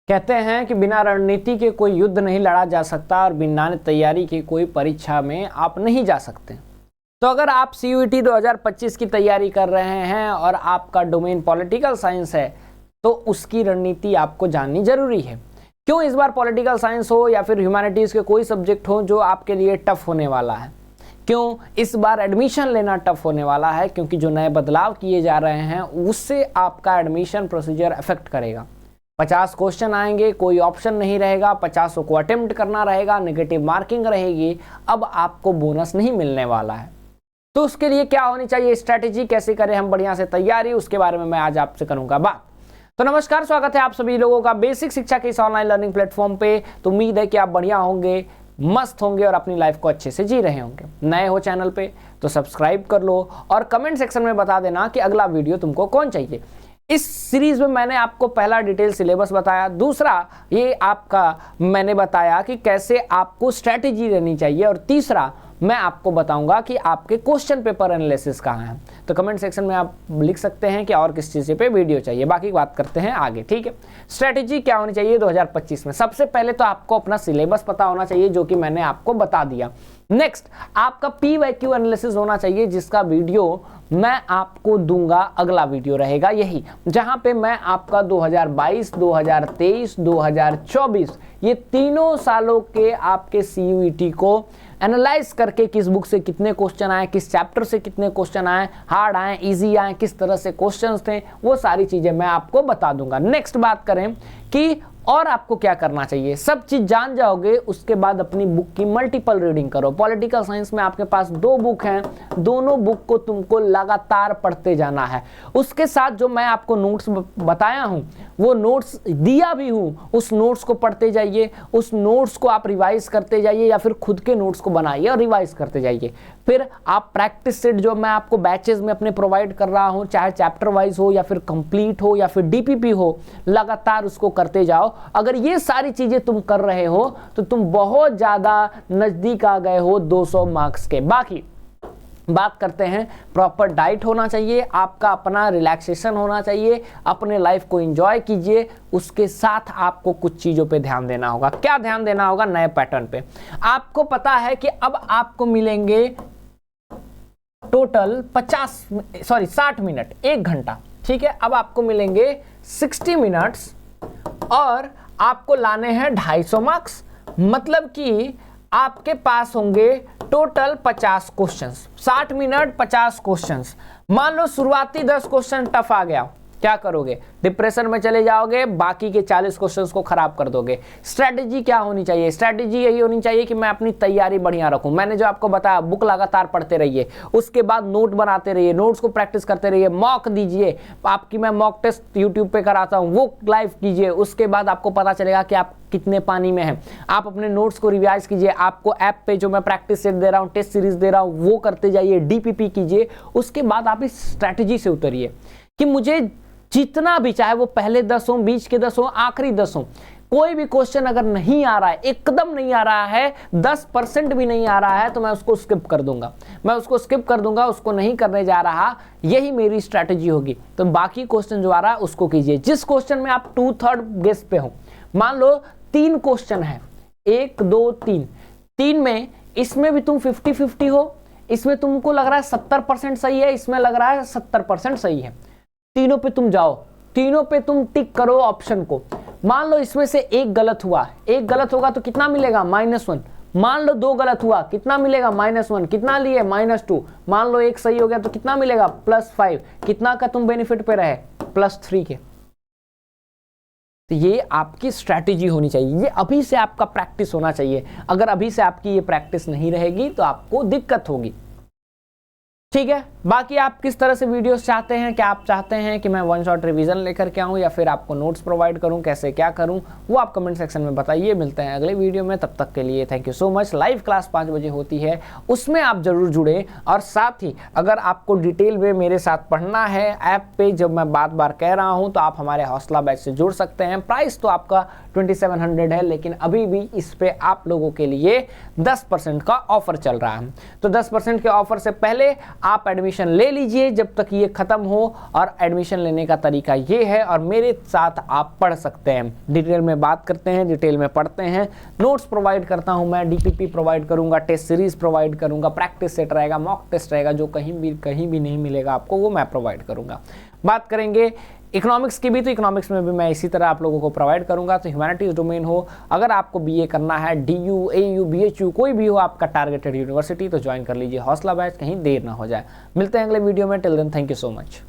कहते हैं कि बिना रणनीति के कोई युद्ध नहीं लड़ा जा सकता और बिना तैयारी के कोई परीक्षा में आप नहीं जा सकते। तो अगर आप CUET 2025 की तैयारी कर रहे हैं और आपका डोमेन पॉलिटिकल साइंस है तो उसकी रणनीति आपको जाननी जरूरी है। क्यों इस बार पॉलिटिकल साइंस हो या फिर ह्यूमैनिटीज़ के कोई सब्जेक्ट हो जो आपके लिए टफ होने वाला है, क्यों इस बार एडमिशन लेना टफ होने वाला है, क्योंकि जो नए बदलाव किए जा रहे हैं उससे आपका एडमिशन प्रोसीजर अफेक्ट करेगा। 50 क्वेश्चन आएंगे, कोई ऑप्शन नहीं रहेगा, 50 को अटेम्प्ट करना रहेगा, नेगेटिव मार्किंग रहेगी, अब आपको बोनस नहीं मिलने वाला है। तो उसके लिए क्या होनी चाहिए स्ट्रैटेजी, कैसे करें हम बढ़िया से तैयारी, उसके बारे में मैं आज आपसे करूंगा बात। तो नमस्कार, स्वागत है आप सभी लोगों का बेसिक शिक्षा के इस ऑनलाइन लर्निंग प्लेटफॉर्म पे। तो उम्मीद है कि आप बढ़िया होंगे, मस्त होंगे और अपनी लाइफ को अच्छे से जी रहे होंगे। नए हो चैनल पे तो सब्सक्राइब कर लो और कमेंट सेक्शन में बता देना कि अगला वीडियो तुमको कौन चाहिए। इस सीरीज में मैंने आपको पहला डिटेल सिलेबस बताया, दूसरा ये आपका मैंने बताया कि कैसे आपको स्ट्रैटेजी रहनी चाहिए, और तीसरा मैं आपको बताऊंगा कि आपके क्वेश्चन पेपर एनालिसिस कहाँ है। तो कमेंट सेक्शन में आप लिख सकते हैं कि और किस चीज़ पे वीडियो चाहिए, बाकी बात करते हैं आगे। ठीक है, स्ट्रैटेजी क्या होनी चाहिए 2025 में। सबसे पहले तो आपको अपना सिलेबस पता होना चाहिए, जो कि मैंने आपको बता दिया। नेक्स्ट, आपका PYQ एनालिसिस होना चाहिए, जिसका वीडियो मैं आपको दूंगा, अगला वीडियो रहेगा यही, जहां पे मैं आपका 2022, 2023, 2024 ये तीनों सालों के आपके CUET को एनालाइज करके किस बुक से कितने क्वेश्चन आए, किस चैप्टर से कितने क्वेश्चन आए, हार्ड आए, इजी आए, किस तरह से क्वेश्चंस थे, वो सारी चीजें मैं आपको बता दूंगा। नेक्स्ट बात करें कि और आपको क्या करना चाहिए, सब चीज जान जाओगे, उसके बाद अपनी बुक की मल्टीपल रीडिंग करो। पॉलिटिकल साइंस में आपके पास 2 बुक हैं, दोनों बुक को तुमको लगातार पढ़ते जाना है। उसके साथ जो मैं आपको नोट्स बताया हूं, वो नोट्स दिया भी हूं, उस नोट्स को पढ़ते जाइए, उस नोट्स को आप रिवाइज करते जाइए या फिर खुद के नोट्स को बनाइए और रिवाइज करते जाइए। फिर आप प्रैक्टिस सेट जो मैं आपको बैचेस में अपने प्रोवाइड कर रहा हूं, चाहे चैप्टर वाइज हो या फिर कंप्लीट हो या फिर DPP हो, लगातार उसको करते जाओ। अगर ये सारी चीजें तुम कर रहे हो तो तुम बहुत ज्यादा नजदीक आ गए हो 200 मार्क्स के। बाकी बात करते हैं, प्रॉपर डाइट होना चाहिए, आपका अपना रिलैक्सेशन होना चाहिए, अपने लाइफ को एंजॉय कीजिए। उसके साथ आपको कुछ चीजों पे ध्यान देना होगा। क्या ध्यान देना होगा? नए पैटर्न पे। आपको पता है कि अब आपको मिलेंगे टोटल 60 मिनट, 1 घंटा। ठीक है, अब आपको मिलेंगे 60 मिनट्स और आपको लाने हैं 250 मार्क्स। मतलब कि आपके पास होंगे टोटल 50 क्वेश्चंस, 60 मिनट 50 क्वेश्चंस। मान लो शुरुआती 10 क्वेश्चन टफ आ गया, क्या करोगे? डिप्रेशन में चले जाओगे, बाकी के 40 क्वेश्चंस को खराब कर दोगे। स्ट्रैटेजी क्या होनी चाहिए? स्ट्रैटेजी यही होनी चाहिए कि मैं अपनी तैयारी बढ़िया रखूं। मैंने जो आपको बताया, बुक लगातार पढ़ते रहिए, उसके बाद नोट बनाते रहिए, नोट्स को प्रैक्टिस करते रहिए, मॉक दीजिए। आपकी मैं मॉक टेस्ट यूट्यूब पे कराता हूं, वो लाइव कीजिए। उसके बाद आपको पता चलेगा कि आप कितने पानी में हैं। आप अपने नोट्स को रिवाइज कीजिए, आपको ऐप पे जो मैं प्रैक्टिस सेट दे रहा हूँ, टेस्ट सीरीज दे रहा हूँ, वो करते जाइए, DPP कीजिए। उसके बाद आप इस स्ट्रैटेजी से उतरिए कि मुझे जितना भी, चाहे वो पहले 10 हो, बीच के 10 हो, आखिरी 10 हो, कोई भी क्वेश्चन अगर नहीं आ रहा है, एकदम नहीं आ रहा है, 10% भी नहीं आ रहा है, तो मैं उसको स्किप कर दूंगा, उसको नहीं करने जा रहा। यही मेरी स्ट्रैटेजी होगी। तो बाकी क्वेश्चन जो आ रहा है उसको कीजिए। जिस क्वेश्चन में आप 2/3 गेस पे हो, मान लो 3 क्वेश्चन है, 1 2 3 में, इसमें भी तुम 50-50 हो, इसमें तुमको लग रहा है 70% सही है, इसमें लग रहा है 70% सही है, तीनों पे तुम जाओ, तीनों पे तुम टिक करो ऑप्शन को। मान लो इसमें से एक गलत हुआ, एक गलत होगा तो कितना मिलेगा? -1। मान लो 2 गलत हुआ, कितना मिलेगा? -1। कितना लिए? -2। मान लो 1 सही हो गया तो कितना मिलेगा? +5। कितना का तुम बेनिफिट पे रहे? +3 के। तो ये आपकी स्ट्रैटेजी होनी चाहिए, ये अभी से आपका प्रैक्टिस होना चाहिए। अगर अभी से आपकी ये प्रैक्टिस नहीं रहेगी तो आपको दिक्कत होगी। ठीक है, बाकी आप किस तरह से वीडियोस चाहते हैं, क्या आप चाहते हैं कि मैं 1 शॉट रिवीजन लेकर के आऊं या फिर आपको नोट्स प्रोवाइड करूं, कैसे क्या करूं, वो आप कमेंट सेक्शन में बताइए। मिलते हैं अगले वीडियो में, तब तक के लिए thank you so much. Live class 5 बजे होती है, उसमें आप जरूर जुड़े। और साथ ही अगर आपको डिटेल में मेरे साथ पढ़ना है ऐप पे, जब मैं बार कह रहा हूँ, तो आप हमारे हौसला बैच से जुड़ सकते हैं। प्राइस तो आपका 2700 है, लेकिन अभी भी इस पे आप लोगों के लिए 10% का ऑफर चल रहा है। तो 10% के ऑफर से पहले आप एडमिशन एडमिशन ले लीजिए जब तक ये खत्म हो। और एडमिशन लेने का तरीका ये है और मेरे साथ आप पढ़ सकते हैं, डिटेल में बात करते हैं, डिटेल में पढ़ते हैं। नोट्स प्रोवाइड करता हूं मैं, डीपीपी प्रोवाइड करूंगा, टेस्ट सीरीज प्रोवाइड करूंगा, प्रैक्टिस सेट रहेगा, मॉक टेस्ट रहेगा, जो कहीं भी नहीं मिलेगा आपको वो मैं प्रोवाइड करूंगा। बात करेंगे इकोनॉमिक्स की भी, तो इकोनॉमिक्स में भी मैं इसी तरह आप लोगों को प्रोवाइड करूंगा। तो ह्यूमैनिटीज डोमेन हो, अगर आपको बीए करना है, डीयू, एयू, बीएचयू कोई भी हो आपका टारगेटेड यूनिवर्सिटी, तो ज्वाइन कर लीजिए हौसला बैच, कहीं देर ना हो जाए। मिलते हैं अगले वीडियो में, till then thank you so much.